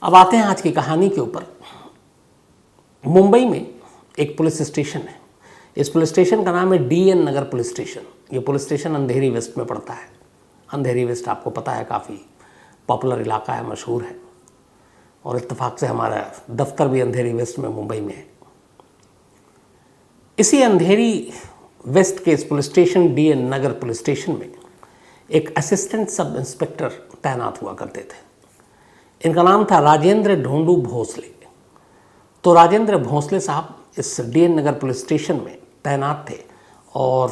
अब आते हैं आज की कहानी के ऊपर। मुंबई में एक पुलिस स्टेशन है। इस पुलिस स्टेशन का नाम है DN नगर पुलिस स्टेशन। ये पुलिस स्टेशन अंधेरी वेस्ट में पड़ता है। अंधेरी वेस्ट आपको पता है, काफ़ी पॉपुलर इलाका है, मशहूर है, और इत्तेफाक से हमारा दफ्तर भी अंधेरी वेस्ट में मुंबई में है। इसी अंधेरी वेस्ट के इस पुलिस स्टेशन DN नगर पुलिस स्टेशन में एक असिस्टेंट सब इंस्पेक्टर तैनात हुआ करते थे। इनका नाम था राजेंद्र ढोंडू भोसले। तो राजेंद्र भोसले साहब इस DN नगर पुलिस स्टेशन में तैनात थे और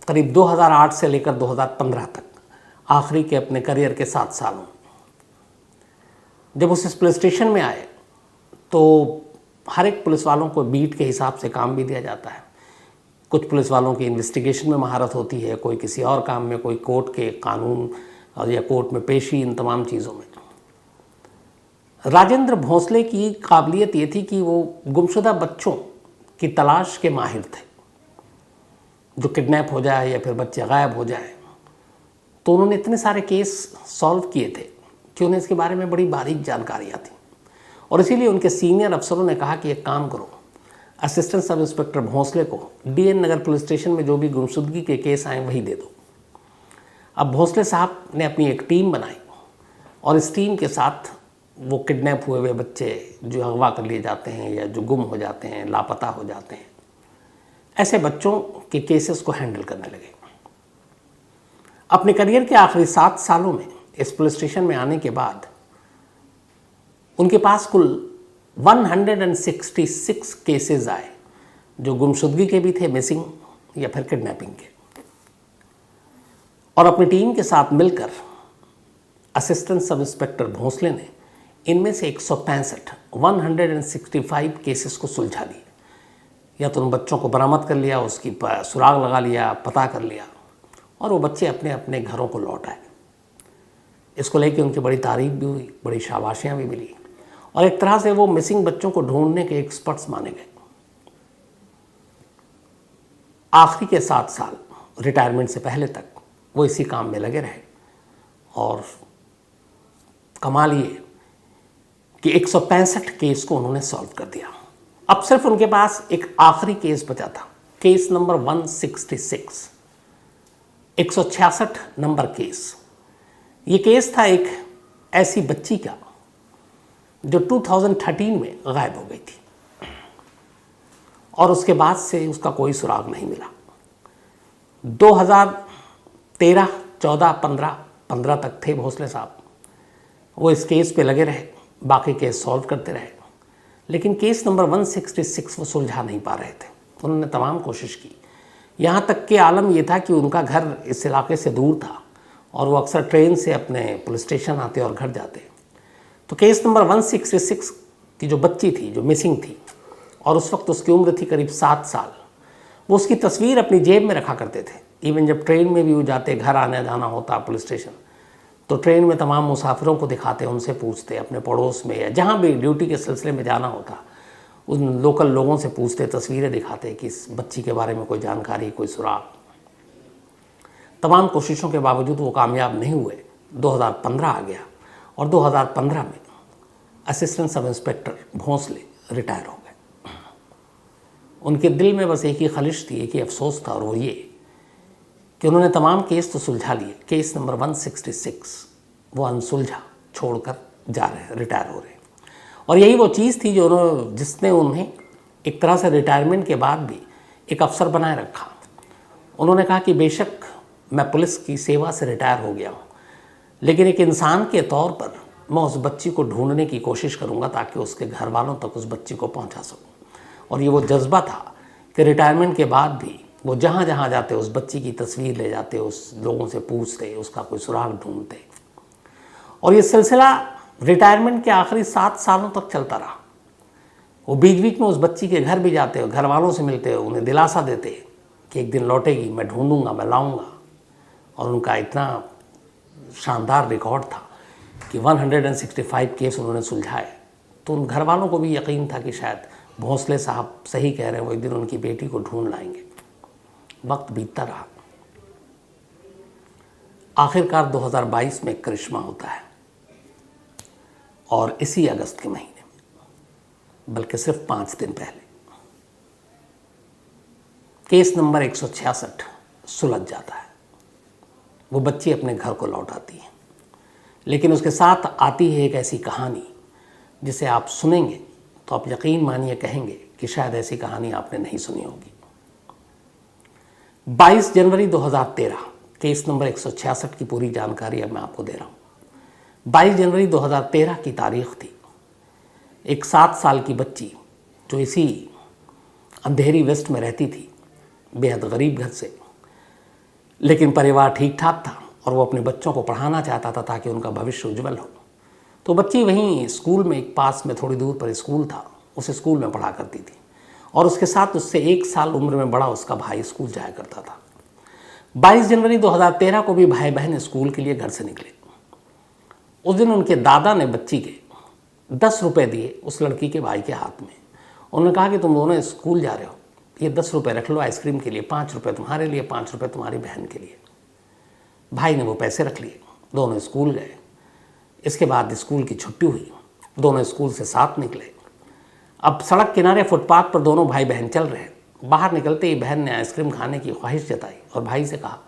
करीब 2008 से लेकर 2015 तक, आखिरी के अपने करियर के 7 सालों, जब उस पुलिस स्टेशन में आए तो हर एक पुलिस वालों को बीट के हिसाब से काम भी दिया जाता है। कुछ पुलिस वालों की इन्वेस्टिगेशन में महारत होती है, कोई किसी और काम में, कोई कोर्ट के कानून और या कोर्ट में पेशी, इन तमाम चीज़ों में। राजेंद्र भोसले की काबिलियत ये थी कि वो गुमशुदा बच्चों की तलाश के माहिर थे। जो किडनैप हो जाए या फिर बच्चे गायब हो जाए, तो उन्होंने इतने सारे केस सॉल्व किए थे कि उन्हें इसके बारे में बड़ी बारीक जानकारियाँ थी। और इसीलिए उनके सीनियर अफसरों ने कहा कि एक काम करो, असिस्टेंट सब इंस्पेक्टर भोसले को DN नगर पुलिस स्टेशन में जो भी गुमशुदगी के केस आए वही दे दो। अब भोसले साहब ने अपनी एक टीम बनाई और इस टीम के साथ वो किडनैप हुए हुए बच्चे जो अगवा कर लिए जाते हैं या जो गुम हो जाते हैं, लापता हो जाते हैं, ऐसे बच्चों के केसेस को हैंडल करने लगे। अपने करियर के आखिरी 7 सालों में इस पुलिस स्टेशन में आने के बाद उनके पास कुल 166 केसेस आए, जो गुमशुदगी के भी थे, मिसिंग या फिर किडनैपिंग के। और अपनी टीम के साथ मिलकर असिस्टेंट सब इंस्पेक्टर भोसले ने इनमें से 165 केसेस को सुलझा दिए। या तो उन बच्चों को बरामद कर लिया, उसकी सुराग लगा लिया, पता कर लिया, और वो बच्चे अपने अपने घरों को लौट आए। इसको लेके उनकी बड़ी तारीफ भी हुई, बड़ी शाबाशियाँ भी मिली, और एक तरह से वो मिसिंग बच्चों को ढूंढने के एक्सपर्ट्स माने गए। आखिरी के 7 साल रिटायरमेंट से पहले तक वो इसी काम में लगे रहे और कमाल ये कि 165 केस को उन्होंने सॉल्व कर दिया। अब सिर्फ उनके पास एक आखिरी केस बचा था, केस नंबर 166, 166 नंबर केस। ये केस था एक ऐसी बच्ची का जो 2013 में गायब हो गई थी और उसके बाद से उसका कोई सुराग नहीं मिला। 2013, 14, 15 तक थे भोसले साहब, वो इस केस पे लगे रहे, बाकी केस सॉल्व करते रहे, लेकिन केस नंबर 166 वो सुलझा नहीं पा रहे थे। उन्होंने तमाम कोशिश की, यहाँ तक कि आलम ये था कि उनका घर इस इलाके से दूर था और वो अक्सर ट्रेन से अपने पुलिस स्टेशन आते और घर जाते। तो केस नंबर 166 की जो बच्ची थी, जो मिसिंग थी, और उस वक्त उसकी उम्र थी करीब 7 साल, वो उसकी तस्वीर अपनी जेब में रखा करते थे। इवन जब ट्रेन में भी वो जाते, घर आने जाना होता पुलिस स्टेशन, तो ट्रेन में तमाम मुसाफिरों को दिखाते, उनसे पूछते, अपने पड़ोस में या जहाँ भी ड्यूटी के सिलसिले में जाना होता, उन लोकल लोगों से पूछते, तस्वीरें दिखाते कि इस बच्ची के बारे में कोई जानकारी, कोई सुराग। तमाम कोशिशों के बावजूद वो कामयाब नहीं हुए। 2015 आ गया और 2015 में assistant sub inspector Bhosle retire हो गए। उनके दिल में बस एक ही ख्वाहिश थी, एक ही अफसोस था, और वो ये कि उन्होंने तमाम केस तो सुलझा लिए, केस नंबर 166 वो अनसुलझा छोड़कर जा रहे, रिटायर हो रहे। और यही वो चीज़ थी जिसने उन्हें एक तरह से रिटायरमेंट के बाद भी एक अफसर बनाए रखा। उन्होंने कहा कि बेशक मैं पुलिस की सेवा से रिटायर हो गया हूँ, लेकिन एक इंसान के तौर पर मैं उस बच्ची को ढूंढने की कोशिश करूँगा ताकि उसके घर वालों तक उस बच्ची को पहुँचा सकूँ। और ये वो जज्बा था कि रिटायरमेंट के बाद भी वो जहाँ जहाँ जाते उस बच्ची की तस्वीर ले जाते, उस लोगों से पूछते, उसका कोई सुराग ढूंढते। और ये सिलसिला रिटायरमेंट के आखिरी 7 सालों तक चलता रहा। वो बीच बीच में उस बच्ची के घर भी जाते, घर वालों से मिलते, उन्हें दिलासा देते कि एक दिन लौटेगी, मैं ढूंढूंगा, मैं लाऊंगा। और उनका इतना शानदार रिकॉर्ड था कि 165 केस उन्होंने सुलझाए। तो उन घर वालों को भी यकीन था कि शायद भोसले साहब सही कह रहे हैं, वो एक दिन उनकी बेटी को ढूंढ लाएंगे। वक्त बीतता रहा। आखिरकार 2022 में करिश्मा होता है और इसी अगस्त के महीने में, बल्कि सिर्फ 5 दिन पहले, केस नंबर 166 सुलझ जाता है। वो बच्ची अपने घर को लौट आती है, लेकिन उसके साथ आती है एक ऐसी कहानी जिसे आप सुनेंगे तो आप यकीन मानिए कहेंगे कि शायद ऐसी कहानी आपने नहीं सुनी होगी। 22 जनवरी 2013, केस नंबर 166 की पूरी जानकारी अब मैं आपको दे रहा हूँ। 22 जनवरी 2013 की तारीख थी। एक 7 साल की बच्ची जो इसी अंधेरी वेस्ट में रहती थी, बेहद गरीब घर से, लेकिन परिवार ठीक ठाक था और वो अपने बच्चों को पढ़ाना चाहता था ताकि उनका भविष्य उज्जवल हो। तो बच्ची वहीं स्कूल में, एक पास में थोड़ी दूर पर स्कूल था, उस स्कूल में पढ़ा करती थी और उसके साथ उससे 1 साल उम्र में बड़ा उसका भाई स्कूल जाया करता था। 22 जनवरी 2013 को भी भाई बहन स्कूल के लिए घर से निकले। उस दिन उनके दादा ने बच्ची के 10 रुपये दिए उस लड़की के भाई के हाथ में। उन्होंने कहा कि तुम दोनों स्कूल जा रहे हो, ये 10 रुपये रख लो आइसक्रीम के लिए, 5 रुपये तुम्हारे लिए, 5 रुपये तुम्हारी बहन के लिए। भाई ने वो पैसे रख लिए, दोनों स्कूल गए। इसके बाद स्कूल की छुट्टी हुई, दोनों स्कूल से साथ निकले। अब सड़क किनारे फुटपाथ पर दोनों भाई बहन चल रहे हैं। बाहर निकलते ही बहन ने आइसक्रीम खाने की ख्वाहिश जताई और भाई से कहा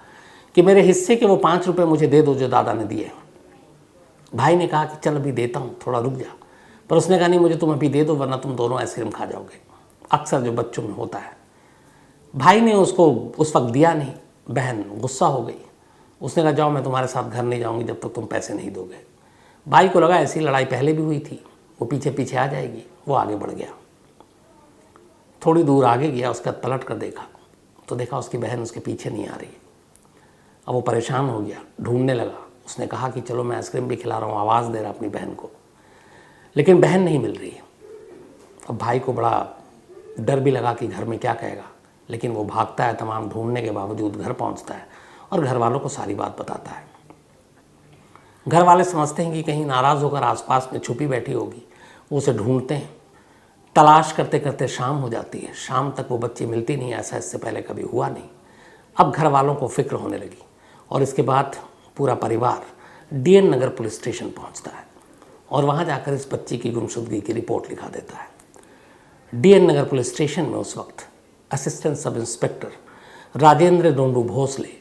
कि मेरे हिस्से के वो 5 रुपये मुझे दे दो जो दादा ने दिए। भाई ने कहा कि चल अभी देता हूँ, थोड़ा रुक जा। पर उसने कहा नहीं, मुझे तुम अभी दे दो वरना तुम दोनों आइसक्रीम खा जाओगे। अक्सर जो बच्चों में होता है। भाई ने उसको उस वक्त दिया नहीं। बहन गुस्सा हो गई। उसने कहा जाओ, मैं तुम्हारे साथ घर नहीं जाऊँगी जब तक तुम पैसे नहीं दोगे। भाई को लगा ऐसी लड़ाई पहले भी हुई थी, वो पीछे पीछे आ जाएगी। वो आगे बढ़ गया, थोड़ी दूर आगे गया, उसका पलट कर देखा तो देखा उसकी बहन उसके पीछे नहीं आ रही। अब वो परेशान हो गया, ढूंढने लगा। उसने कहा कि चलो मैं आइसक्रीम भी खिला रहा हूँ, आवाज़ दे रहा अपनी बहन को, लेकिन बहन नहीं मिल रही। अब भाई को बड़ा डर भी लगा कि घर में क्या कहेगा, लेकिन वो भागता है, तमाम ढूंढने के बावजूद घर पहुँचता है और घर वालों को सारी बात बताता है। घर वाले समझते हैं कि कहीं नाराज़ होकर आसपास में छुपी बैठी होगी। वो उसे ढूंढते हैं, तलाश करते करते शाम हो जाती है। शाम तक वो बच्ची मिलती नहीं, ऐसा इससे पहले कभी हुआ नहीं। अब घर वालों को फिक्र होने लगी और इसके बाद पूरा परिवार डीएन नगर पुलिस स्टेशन पहुंचता है और वहां जाकर इस बच्ची की गुमशुदगी की रिपोर्ट लिखा देता है। डीएन नगर पुलिस स्टेशन में उस वक्त assistant sub inspector Rajendra डोंडू Bhosle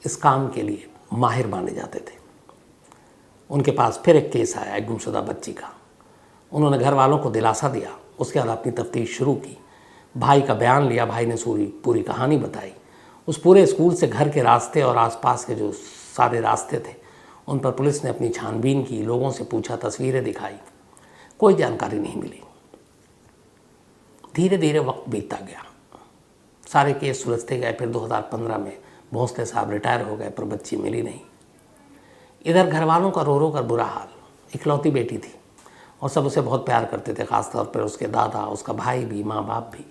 इस काम के लिए माहिर माने जाते थे। उनके पास फिर एक केस आया, एक गुमशुदा बच्ची का। उन्होंने घर वालों को दिलासा दिया, उसके बाद अपनी तफ्तीश शुरू की। भाई का बयान लिया, भाई ने पूरी कहानी बताई। उस पूरे स्कूल से घर के रास्ते और आसपास के जो सारे रास्ते थे उन पर पुलिस ने अपनी छानबीन की, लोगों से पूछा, तस्वीरें दिखाई, कोई जानकारी नहीं मिली। धीरे धीरे वक्त बीतता गया, सारे केस सुलझते गए। फिर 2015 में भोसले साहब रिटायर हो गए, पर बच्ची मिली नहीं। इधर घर वालों का रो रो कर बुरा हाल। इकलौती बेटी थी और सब उसे बहुत प्यार करते थे, खासतौर पर उसके दादा, उसका भाई भी, माँ बाप भी।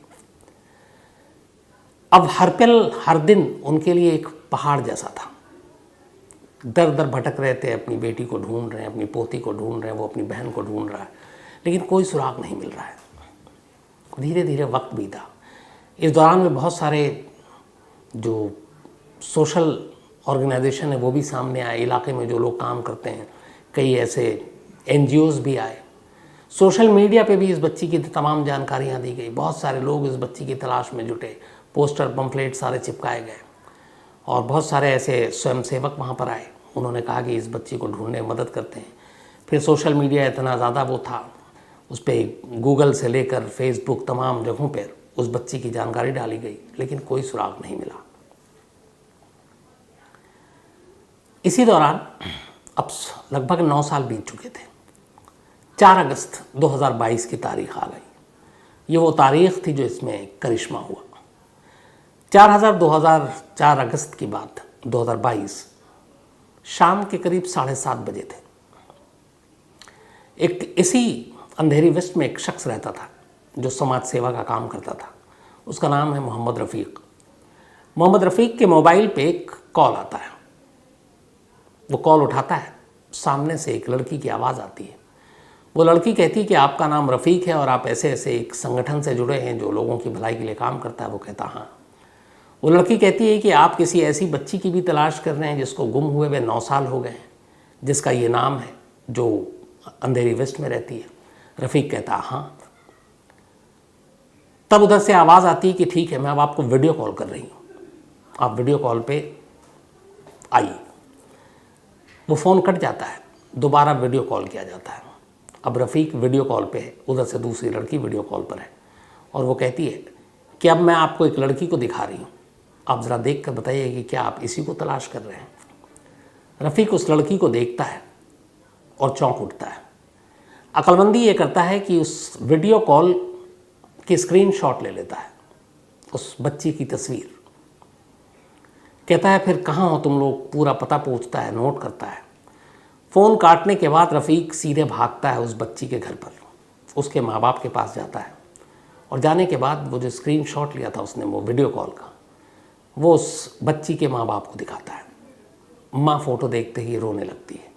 अब हर पल हर दिन उनके लिए एक पहाड़ जैसा था। दर दर भटक रहे थे, अपनी बेटी को ढूंढ रहे हैं, अपनी पोती को ढूंढ रहे हैं, वो अपनी बहन को ढूंढ रहा है, लेकिन कोई सुराग नहीं मिल रहा है। धीरे धीरे वक्त बीता। इस दौरान में बहुत सारे जो सोशल ऑर्गेनाइजेशन है वो भी सामने आए। इलाके में जो लोग काम करते हैं, कई ऐसे एनजीओज़ भी आए। सोशल मीडिया पे भी इस बच्ची की तमाम जानकारियाँ दी गई। बहुत सारे लोग इस बच्ची की तलाश में जुटे, पोस्टर पंफलेट सारे चिपकाए गए और बहुत सारे ऐसे स्वयंसेवक वहाँ पर आए। उन्होंने कहा कि इस बच्ची को ढूंढने में मदद करते हैं। फिर सोशल मीडिया इतना ज़्यादा वो था, उस पर गूगल से लेकर फेसबुक तमाम जगहों पर उस बच्ची की जानकारी डाली गई, लेकिन कोई सुराग नहीं मिला। इसी दौरान अब लगभग 9 साल बीत चुके थे। 4 अगस्त 2022 की तारीख आ गई। ये वो तारीख थी जो इसमें करिश्मा हुआ। 4 अगस्त की बात, 2022 शाम के करीब 7:30 बजे थे। एक इसी अंधेरी वेस्ट में एक शख्स रहता था जो समाज सेवा का काम करता था। उसका नाम है मोहम्मद रफ़ीक। मोहम्मद रफ़ीक के मोबाइल पे एक कॉल आता है। वो कॉल उठाता है, सामने से एक लड़की की आवाज़ आती है। वो लड़की कहती है कि आपका नाम रफ़ीक है और आप ऐसे ऐसे एक संगठन से जुड़े हैं जो लोगों की भलाई के लिए काम करता है। वो कहता हाँ। वो लड़की कहती है कि आप किसी ऐसी बच्ची की भी तलाश कर रहे हैं जिसको गुम हुए 9 साल हो गए हैं, जिसका ये नाम है, जो अंधेरी वेस्ट में रहती है। रफ़ीक कहता हाँ। तब उधर से आवाज़ आती कि ठीक है, मैं अब आपको वीडियो कॉल कर रही हूँ, आप वीडियो कॉल पे आइए। वो फ़ोन कट जाता है, दोबारा वीडियो कॉल किया जाता है। अब रफ़ीक वीडियो कॉल पे है, उधर से दूसरी लड़की वीडियो कॉल पर है और वो कहती है कि अब मैं आपको एक लड़की को दिखा रही हूँ, आप ज़रा देख कर बताइए कि क्या आप इसी को तलाश कर रहे हैं। रफ़ीक उस लड़की को देखता है और चौंक उठता है। अक्लमंदी ये करता है कि उस वीडियो कॉल की स्क्रीनशॉट ले लेता है, उस बच्ची की तस्वीर। कहता है फिर कहाँ हो तुम लोग, पूरा पता पूछता है, नोट करता है। फ़ोन काटने के बाद रफ़ीक सीधे भागता है उस बच्ची के घर पर, उसके माँ बाप के पास जाता है और जाने के बाद वो जो स्क्रीनशॉट लिया था उसने, वो वीडियो कॉल का, वो उस बच्ची के माँ बाप को दिखाता है। माँ फ़ोटो देखते ही रोने लगती है,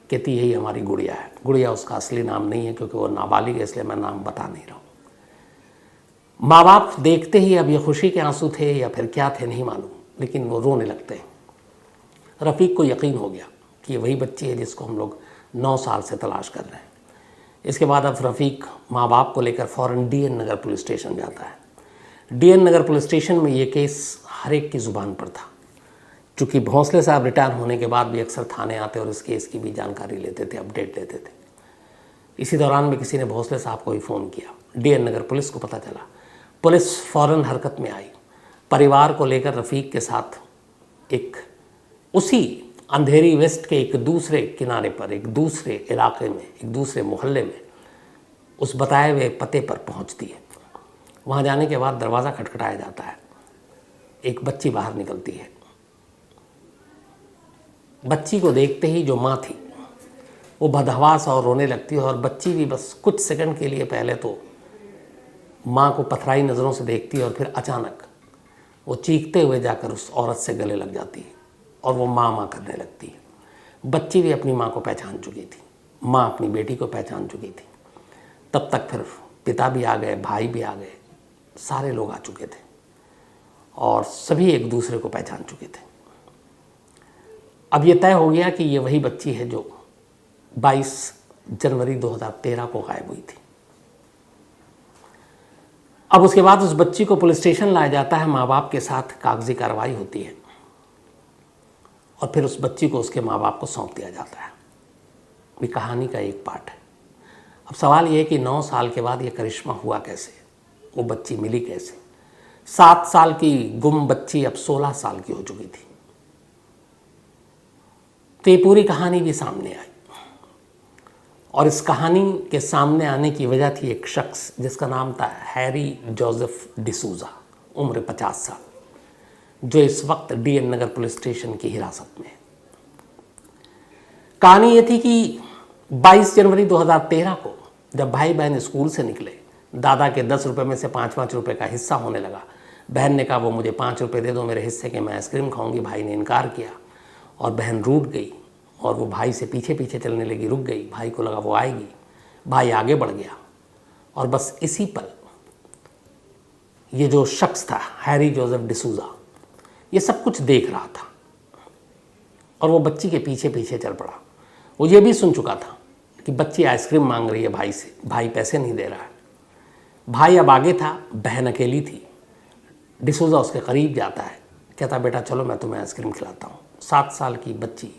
कहती यही हमारी गुड़िया है। गुड़िया उसका असली नाम नहीं है क्योंकि वो नाबालिग है, इसलिए मैं नाम बता नहीं रहा हूँ। माँ बाप देखते ही, अब ये खुशी के आंसू थे या फिर क्या थे नहीं मालूम, लेकिन वो रोने लगते हैं। रफ़ीक को यकीन हो गया कि ये वही बच्ची है जिसको हम लोग 9 साल से तलाश कर रहे हैं। इसके बाद अब रफ़ीक माँ बाप को लेकर फ़ौरन DN नगर पुलिस स्टेशन जाता है। DN नगर पुलिस स्टेशन में ये केस हर एक की ज़ुबान पर था, चूँकि भोंसले साहब रिटायर होने के बाद भी अक्सर थाने आते और इस केस की भी जानकारी लेते थे, अपडेट लेते थे। इसी दौरान में किसी ने भोंसले साहब को ही फ़ोन किया, DN नगर पुलिस को पता चला। पुलिस फ़ौरन हरकत में आई, परिवार को लेकर रफ़ीक के साथ एक उसी अंधेरी वेस्ट के एक दूसरे किनारे पर, एक दूसरे इलाके में, एक दूसरे मोहल्ले में उस बताए हुए पते पर पहुंचती है। वहां जाने के बाद दरवाज़ा खटखटाया जाता है, एक बच्ची बाहर निकलती है। बच्ची को देखते ही जो माँ थी वो बदहवास और रोने लगती है और बच्ची भी बस कुछ सेकंड के लिए पहले तो माँ को पथराई नज़रों से देखती है और फिर अचानक वो चीखते हुए जाकर उस औरत से गले लग जाती है और वो माँ माँ करने लगती है। बच्ची भी अपनी माँ को पहचान चुकी थी, माँ अपनी बेटी को पहचान चुकी थी। तब तक फिर पिता भी आ गए, भाई भी आ गए, सारे लोग आ चुके थे और सभी एक दूसरे को पहचान चुके थे। अब ये तय हो गया कि ये वही बच्ची है जो 22 जनवरी 2013 को गायब हुई थी। अब उसके बाद उस बच्ची को पुलिस स्टेशन लाया जाता है, माँ बाप के साथ कागजी कार्रवाई होती है और फिर उस बच्ची को उसके माँ बाप को सौंप दिया जाता है। ये कहानी का एक पार्ट है। अब सवाल ये है कि 9 साल के बाद ये करिश्मा हुआ कैसे, वो बच्ची मिली कैसे। 7 साल की गुम बच्ची अब 16 साल की हो चुकी थी। तो ये पूरी कहानी भी सामने आई और इस कहानी के सामने आने की वजह थी एक शख्स जिसका नाम था हैरी जोसेफ डिसूजा, उम्र 50 साल, जो इस वक्त DN नगर पुलिस स्टेशन की हिरासत में है। कहानी ये थी कि 22 जनवरी 2013 को जब भाई बहन स्कूल से निकले, दादा के 10 रुपये में से 5-5 रुपये का हिस्सा होने लगा। बहन ने कहा वो मुझे 5 रुपये दे दो मेरे हिस्से के, मैं आइसक्रीम खाऊंगी। भाई ने इनकार किया और बहन रूठ गई और वो भाई से पीछे पीछे चलने लगी, रुक गई। भाई को लगा वो आएगी, भाई आगे बढ़ गया और बस इसी पल ये जो शख्स था हैरी जोसेफ डिसूजा, ये सब कुछ देख रहा था और वो बच्ची के पीछे पीछे चल पड़ा। वो ये भी सुन चुका था कि बच्ची आइसक्रीम मांग रही है भाई से, भाई पैसे नहीं दे रहा है। भाई अब आगे था, बहन अकेली थी। डिसूजा उसके करीब जाता है, कहता बेटा चलो मैं तुम्हें आइसक्रीम खिलाता हूँ। 7 साल की बच्ची,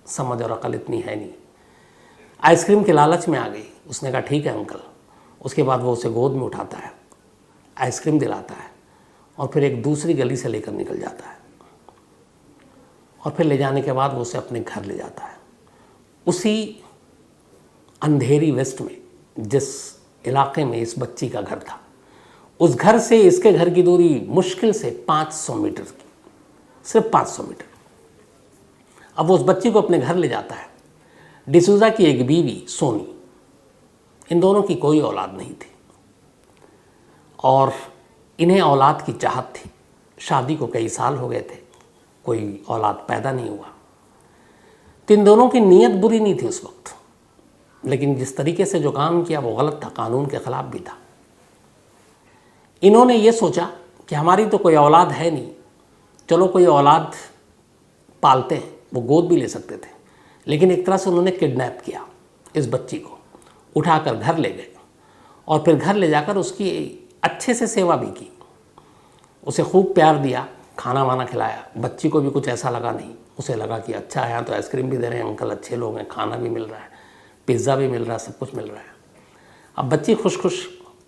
समझ और अकल इतनी है नहीं, आइसक्रीम के लालच में आ गई। उसने कहा ठीक है अंकल। उसके बाद वो उसे गोद में उठाता है, आइसक्रीम दिलाता है और फिर एक दूसरी गली से लेकर निकल जाता है और फिर ले जाने के बाद वो उसे अपने घर ले जाता है। उसी अंधेरी वेस्ट में जिस इलाके में इस बच्ची का घर था, उस घर से इसके घर की दूरी मुश्किल से 500 मीटर की, सिर्फ 500 मीटर। अब वो उस बच्ची को अपने घर ले जाता है। डिसूजा की एक बीवी सोनी, इन दोनों की कोई औलाद नहीं थी और इन्हें औलाद की चाहत थी। शादी को कई साल हो गए थे, कोई औलाद पैदा नहीं हुआ। तो इन दोनों की नीयत बुरी नहीं थी उस वक्त, लेकिन जिस तरीके से जो काम किया वो गलत था, कानून के खिलाफ भी था। इन्होंने ये सोचा कि हमारी तो कोई औलाद है नहीं, चलो कोई औलाद पालते हैं। वो गोद भी ले सकते थे, लेकिन एक तरह से उन्होंने किडनैप किया इस बच्ची को उठाकर घर ले गए और फिर घर ले जाकर उसकी अच्छे से सेवा भी की, उसे खूब प्यार दिया, खाना वाना खिलाया। बच्ची को भी कुछ ऐसा लगा नहीं, उसे लगा कि अच्छा है, यहाँ तो आइसक्रीम भी दे रहे हैं अंकल, अच्छे लोग हैं, खाना भी मिल रहा है, पिज़्ज़ा भी मिल रहा है, सब कुछ मिल रहा है। अब बच्ची खुश खुश,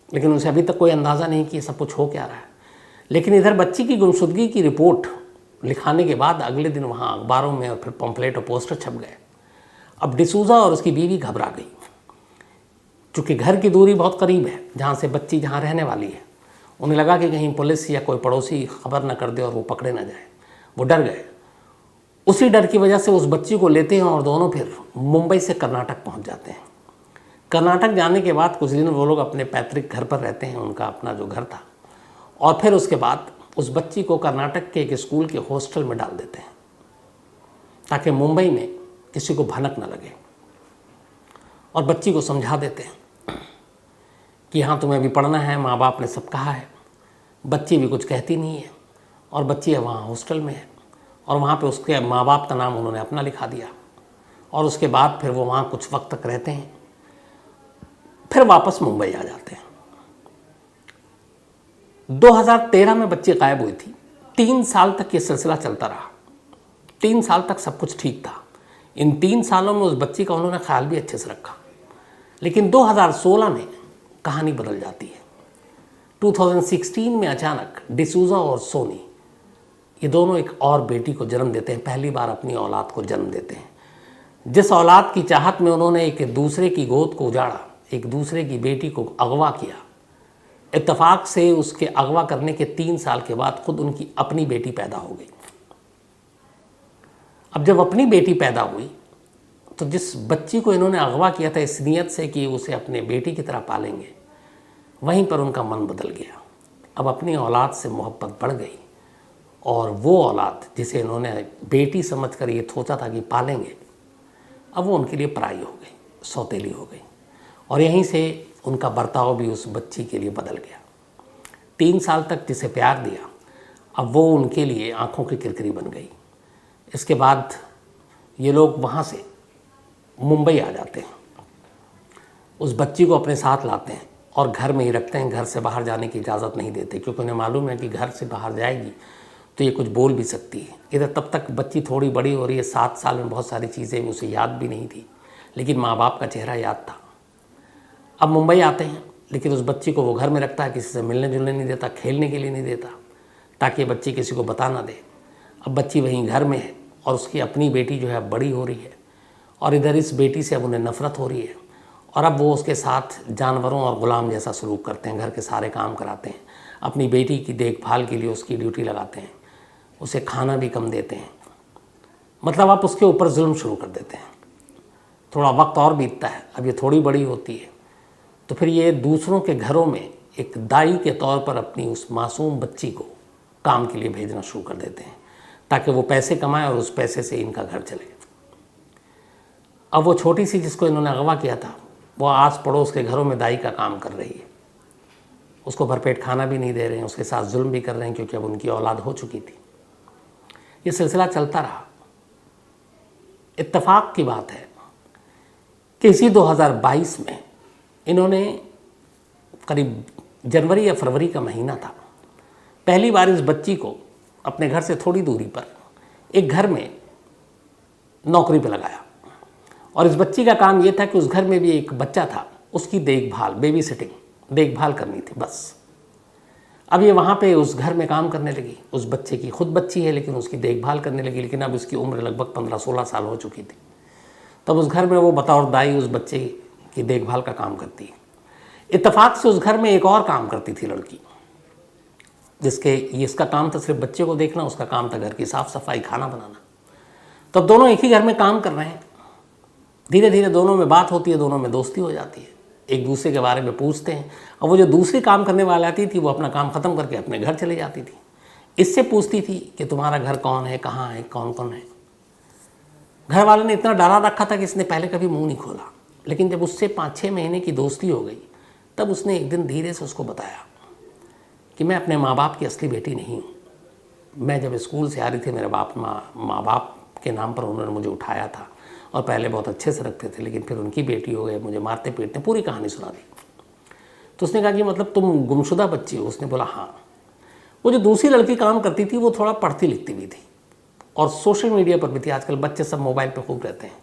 लेकिन उसे अभी तक कोई अंदाज़ा नहीं कि सब कुछ हो क्या रहा है। लेकिन इधर बच्ची की गुमशुदगी की रिपोर्ट लिखाने के बाद अगले दिन वहाँ अखबारों में और फिर पम्पलेट और पोस्टर छप गए। अब डिसूज़ा और उसकी बीवी घबरा गई, चूँकि घर की दूरी बहुत करीब है जहाँ से बच्ची जहाँ रहने वाली है। उन्हें लगा कि कहीं पुलिस या कोई पड़ोसी खबर न कर दे और वो पकड़े न जाए। वो डर गए। उसी डर की वजह से उस बच्ची को लेते हैं और दोनों फिर मुंबई से कर्नाटक पहुंच जाते हैं। कर्नाटक जाने के बाद कुछ दिन वो लोग अपने पैतृक घर पर रहते हैं, उनका अपना जो घर था, और फिर उसके बाद उस बच्ची को कर्नाटक के एक स्कूल के हॉस्टल में डाल देते हैं ताकि मुंबई में किसी को भनक न लगे, और बच्ची को समझा देते हैं कि हाँ तुम्हें अभी पढ़ना है, माँ बाप ने सब कहा है। बच्ची भी कुछ कहती नहीं है और बच्ची वहाँ हॉस्टल में है और वहाँ पे उसके माँ बाप का नाम उन्होंने अपना लिखा दिया। और उसके बाद फिर वो वहाँ कुछ वक्त तक रहते हैं, फिर वापस मुंबई आ जाते हैं। 2013 में बच्ची गायब हुई थी। 3 साल तक ये सिलसिला चलता रहा। 3 साल तक सब कुछ ठीक था। इन 3 सालों में उस बच्ची का उन्होंने ख्याल भी अच्छे से रखा। लेकिन 2016 में कहानी बदल जाती है। 2016 में अचानक डिसूज़ा और सोनी ये दोनों एक और बेटी को जन्म देते हैं। पहली बार अपनी औलाद को जन्म देते हैं। जिस औलाद की चाहत में उन्होंने एक दूसरे की गोद को उजाड़ा, एक दूसरे की बेटी को अगवा किया, इत्तेफाक से उसके अगवा करने के 3 साल के बाद खुद उनकी अपनी बेटी पैदा हो गई। अब जब अपनी बेटी पैदा हुई तो जिस बच्ची को इन्होंने अगवा किया था इस नियत से कि उसे अपने बेटी की तरह पालेंगे, वहीं पर उनका मन बदल गया। अब अपनी औलाद से मोहब्बत बढ़ गई और वो औलाद जिसे इन्होंने बेटी समझकर ये सोचा था कि पालेंगे, अब वो उनके लिए पराई हो गई, सौतेली हो गई। और यहीं से उनका बर्ताव भी उस बच्ची के लिए बदल गया। 3 साल तक जिसे प्यार दिया, अब वो उनके लिए आंखों की किरकिरी बन गई। इसके बाद ये लोग वहाँ से मुंबई आ जाते हैं, उस बच्ची को अपने साथ लाते हैं और घर में ही रखते हैं। घर से बाहर जाने की इजाज़त नहीं देते, क्योंकि उन्हें मालूम है कि घर से बाहर जाएगी तो ये कुछ बोल भी सकती है। इधर तब तक बच्ची थोड़ी बड़ी हो रही है, 7 साल में बहुत सारी चीज़ें उसे याद भी नहीं थी, लेकिन माँ बाप का चेहरा याद था। अब मुंबई आते हैं, लेकिन उस बच्ची को वो घर में रखता है, किसी से मिलने जुलने नहीं देता, खेलने के लिए नहीं देता, ताकि बच्ची किसी को बता ना दे। अब बच्ची वहीं घर में है और उसकी अपनी बेटी जो है बड़ी हो रही है, और इधर इस बेटी से अब उन्हें नफ़रत हो रही है। और अब वो उसके साथ जानवरों और ग़ुलाम जैसा सलूक करते हैं, घर के सारे काम कराते हैं, अपनी बेटी की देखभाल के लिए उसकी ड्यूटी लगाते हैं, उसे खाना भी कम देते हैं, मतलब आप उसके ऊपर जुल्म शुरू कर देते हैं। थोड़ा वक्त और बीतता है, अब ये थोड़ी बड़ी होती है, तो फिर ये दूसरों के घरों में एक दाई के तौर पर अपनी उस मासूम बच्ची को काम के लिए भेजना शुरू कर देते हैं, ताकि वो पैसे कमाए और उस पैसे से इनका घर चले। अब वो छोटी सी जिसको इन्होंने अगवा किया था, वो आस पड़ोस के घरों में दाई का काम कर रही है। उसको भरपेट खाना भी नहीं दे रहे हैं, उसके साथ जुल्म भी कर रहे हैं, क्योंकि अब उनकी औलाद हो चुकी थी। ये सिलसिला चलता रहा। इत्तेफाक की बात है कि इसी 2022 में इन्होंने, करीब जनवरी या फरवरी का महीना था, पहली बार इस बच्ची को अपने घर से थोड़ी दूरी पर एक घर में नौकरी पर लगाया। और इस बच्ची का काम ये था कि उस घर में भी एक बच्चा था, उसकी देखभाल, बेबी सिटिंग, देखभाल करनी थी बस। अब ये वहाँ पे उस घर में काम करने लगी। उस बच्चे की खुद बच्ची है, लेकिन उसकी देखभाल करने लगी। लेकिन अब उसकी उम्र लगभग 15-16 साल हो चुकी थी। तब उस घर में वो बतौर दाई उस बच्चे की देखभाल का काम करती है। इत्तेफाक से उस घर में एक और काम करती थी लड़की, इसका काम था सिर्फ बच्चे को देखना, उसका काम था घर की साफ़ सफाई, खाना बनाना। तब दोनों एक ही घर में काम कर रहे हैं। धीरे धीरे दोनों में बात होती है, दोनों में दोस्ती हो जाती है, एक दूसरे के बारे में पूछते हैं। और वो जो दूसरी काम करने वाली आती थी, वो अपना काम ख़त्म करके अपने घर चले जाती थी। इससे पूछती थी कि तुम्हारा घर कौन है, कहाँ है, कौन कौन है। घर वाले ने इतना डरा रखा था कि इसने पहले कभी मुंह नहीं खोला। लेकिन जब उससे 5-6 महीने की दोस्ती हो गई, तब उसने एक दिन धीरे से उसको बताया कि मैं अपने माँ बाप की असली बेटी नहीं हूँ। मैं जब स्कूल से आ रही थी, मेरे माँ बाप के नाम पर उन्होंने मुझे उठाया था और पहले बहुत अच्छे से रखते थे, लेकिन फिर उनकी बेटी हो गई, मुझे मारते पीटते, पूरी कहानी सुना दी। तो उसने कहा कि मतलब तुम गुमशुदा बच्ची हो? उसने बोला हाँ। वो जो दूसरी लड़की काम करती थी वो थोड़ा पढ़ती लिखती भी थी और सोशल मीडिया पर भी थी, आजकल बच्चे सब मोबाइल पर खूब रहते हैं।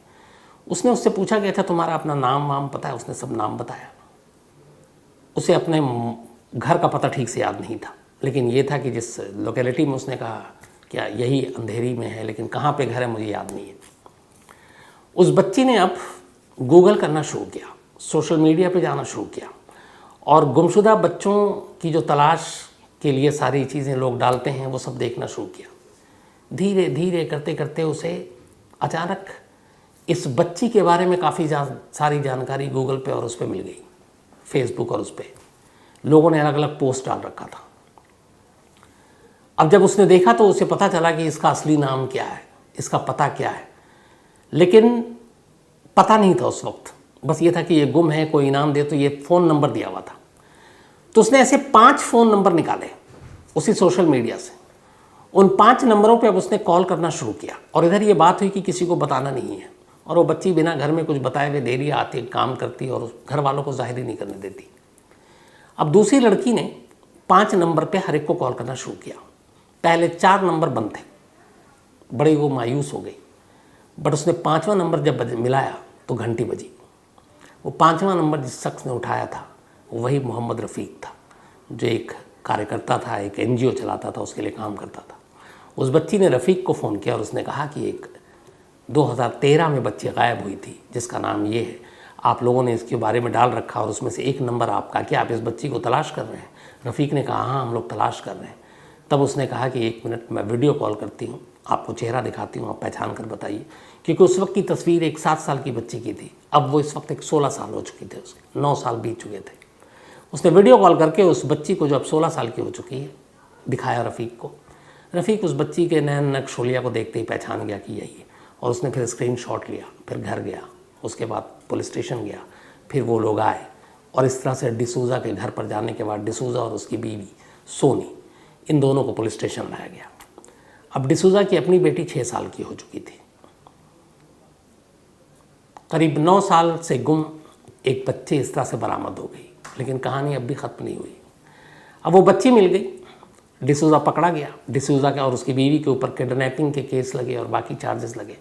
उसने उससे पूछा कि अच्छा तुम्हारा अपना नाम वाम पता है? उसने सब नाम बताया। उसे अपने घर का पता ठीक से याद नहीं था, लेकिन ये था कि जिस लोकेलिटी में उसने कहा क्या यही अंधेरी में है, लेकिन कहाँ पे घर है मुझे याद नहीं है। उस बच्ची ने अब गूगल करना शुरू किया, सोशल मीडिया पे जाना शुरू किया और गुमशुदा बच्चों की जो तलाश के लिए सारी चीज़ें लोग डालते हैं वो सब देखना शुरू किया। धीरे धीरे करते करते उसे अचानक इस बच्ची के बारे में काफ़ी सारी जानकारी गूगल पे और उस पर मिल गई, फेसबुक और उस पर लोगों ने अलग अलग पोस्ट डाल रखा था। अब जब उसने देखा तो उसे पता चला कि इसका असली नाम क्या है, इसका पता क्या है, लेकिन पता नहीं था उस वक्त, बस ये था कि ये गुम है, कोई इनाम दे। तो ये फ़ोन नंबर दिया हुआ था। तो उसने ऐसे 5 फ़ोन नंबर निकाले उसी सोशल मीडिया से। उन 5 नंबरों पे अब उसने कॉल करना शुरू किया और इधर ये बात हुई कि किसी को बताना नहीं है। और वो बच्ची बिना घर में कुछ बताए हुए देरी आती, काम करती और घर वालों को जाहिर ही नहीं करने देती। अब दूसरी लड़की ने 5 नंबर पे हर एक को कॉल करना शुरू किया। पहले 4 नंबर बंद थे, बड़ी वो मायूस हो गई। बट उसने 5वां नंबर जब मिलाया तो घंटी बजी। वो 5वां नंबर जिस शख्स ने उठाया था वही मोहम्मद रफ़ीक था, जो एक कार्यकर्ता था, एक NGO चलाता था, उसके लिए काम करता था। उस बच्ची ने रफ़ीक को फ़ोन किया और उसने कहा कि एक 2013 में बच्ची गायब हुई थी जिसका नाम ये है, आप लोगों ने इसके बारे में डाल रखा और उसमें से एक नंबर आपका, क्या आप इस बच्ची को तलाश कर रहे हैं? रफ़ीक ने कहा हाँ हम लोग तलाश कर रहे हैं। तब उसने कहा कि 1 मिनट मैं वीडियो कॉल करती हूँ, आपको चेहरा दिखाती हूँ, आप पहचान कर बताइए। क्योंकि उस वक्त की तस्वीर एक 7 साल की बच्ची की थी, अब वो इस वक्त एक 16 साल हो चुकी थी, उसके 9 साल बीत चुके थे। उसने वीडियो कॉल करके उस बच्ची को जो अब 16 साल की हो चुकी है दिखाया रफ़ीक को। रफ़ीक उस बच्ची के नैन नक्शोलिया को देखते ही पहचान गया कि यही है और उसने फिर स्क्रीनशॉट लिया, फिर घर गया, उसके बाद पुलिस स्टेशन गया, फिर वो लोग आए और इस तरह से डिसूज़ा के घर पर जाने के बाद डिसूज़ा और उसकी बीवी सोनी, इन दोनों को पुलिस स्टेशन लाया गया। अब डिसूज़ा की अपनी बेटी 6 साल की हो चुकी थी। करीब 9 साल से गुम एक बच्ची इस तरह से बरामद हो गई, लेकिन कहानी अब भी ख़त्म नहीं हुई। अब वो बच्ची मिल गई, डिसूज़ा पकड़ा गया, डिसूज़ा के और उसकी बीवी के ऊपर किडनैपिंग के केस लगे और बाकी चार्जेस लगे।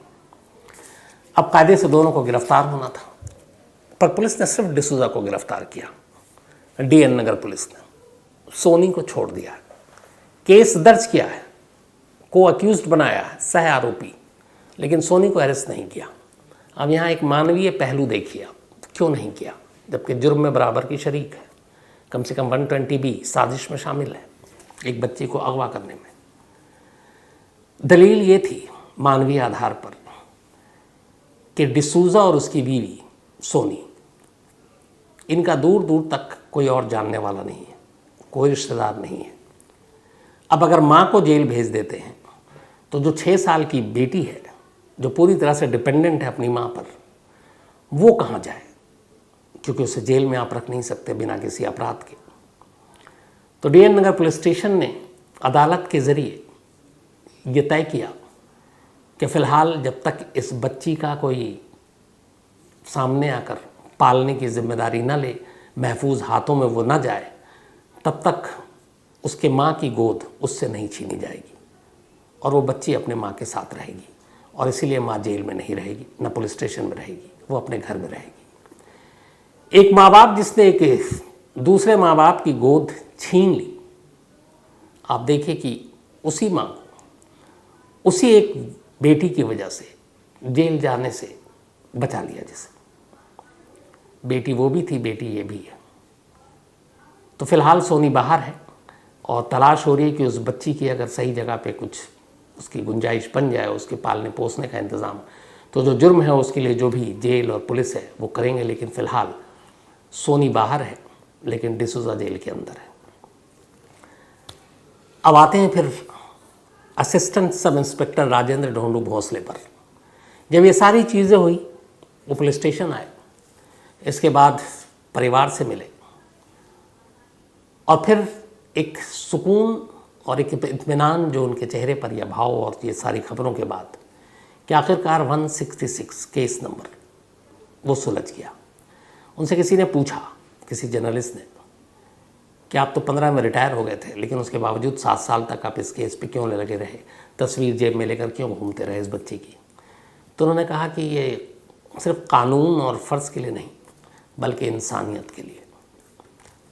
अब कायदे से दोनों को गिरफ्तार होना था, पर पुलिस ने सिर्फ डिसूज़ा को गिरफ्तार किया, DN नगर पुलिस ने। सोनी को छोड़ दिया, केस दर्ज किया है, को अक्यूज्ड बनाया है, सह आरोपी, लेकिन सोनी को अरेस्ट नहीं किया। अब यहाँ एक मानवीय पहलू देखिए, क्यों नहीं किया, जबकि जुर्म में बराबर की शरीक है, कम से कम 120B साजिश में शामिल है एक बच्ची को अगवा करने में। दलील ये थी मानवीय आधार पर कि डिसूज़ा और उसकी बीवी सोनी, इनका दूर दूर तक कोई और जानने वाला नहीं है, कोई रिश्तेदार नहीं है। अब अगर माँ को जेल भेज देते हैं तो जो 6 साल की बेटी है, जो पूरी तरह से डिपेंडेंट है अपनी माँ पर, वो कहाँ जाए? क्योंकि उसे जेल में आप रख नहीं सकते बिना किसी अपराध के। तो DN नगर पुलिस स्टेशन ने अदालत के ज़रिए ये तय किया कि फ़िलहाल जब तक इस बच्ची का कोई सामने आकर पालने की जिम्मेदारी न ले, महफूज हाथों में वो न जाए, तब तक उसके माँ की गोद उससे नहीं छीनी जाएगी और वो बच्ची अपने माँ के साथ रहेगी। और इसीलिए माँ जेल में नहीं रहेगी, न पुलिस स्टेशन में रहेगी, वो अपने घर में रहेगी। एक माँ बाप जिसने एक दूसरे माँ बाप की गोद छीन ली, आप देखिए कि उसी माँ को, उसी एक बेटी की वजह से जेल जाने से बचा लिया। जिसे बेटी वो भी थी, बेटी ये भी है। तो फिलहाल सोनी बाहर है और तलाश हो रही है कि उस बच्ची की अगर सही जगह पे कुछ उसकी गुंजाइश बन जाए, उसके पालने पोसने का इंतज़ाम, तो जो जुर्म है उसके लिए जो भी जेल और पुलिस है वो करेंगे। लेकिन फ़िलहाल सोनी बाहर है, लेकिन डिसूज़ा जेल के अंदर है। अब आते हैं फिर assistant sub inspector Rajendra Dhondu Bhonsle पर। जब ये सारी चीज़ें हुई, वो पुलिस स्टेशन आए, इसके बाद परिवार से मिले और फिर एक सुकून और एक इत्मीनान जो उनके चेहरे पर या भाव और ये सारी खबरों के बाद कि आखिरकार 166 केस नंबर वो सुलझ गया। उनसे किसी ने पूछा, किसी जर्नलिस्ट ने, कि आप तो 15 में रिटायर हो गए थे, लेकिन उसके बावजूद 7 साल तक आप इस केस पे क्यों लगे रहे, तस्वीर जेब में लेकर क्यों घूमते रहे इस बच्चे की। तो उन्होंने कहा कि ये सिर्फ कानून और फ़र्ज़ के लिए नहीं, बल्कि इंसानियत के लिए।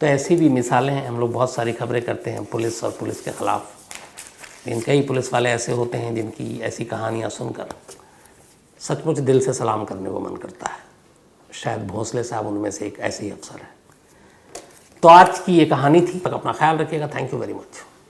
तो ऐसी भी मिसालें हैं। हम लोग बहुत सारी खबरें करते हैं पुलिस और पुलिस के ख़िलाफ़, लेकिन कई पुलिस वाले ऐसे होते हैं जिनकी ऐसी कहानियाँ सुनकर सचमुच दिल से सलाम करने को मन करता है। शायद भोसले साहब उनमें से एक ऐसे ही अफसर है। तो आज की ये कहानी थी। अपना ख्याल रखिएगा। Thank you very much.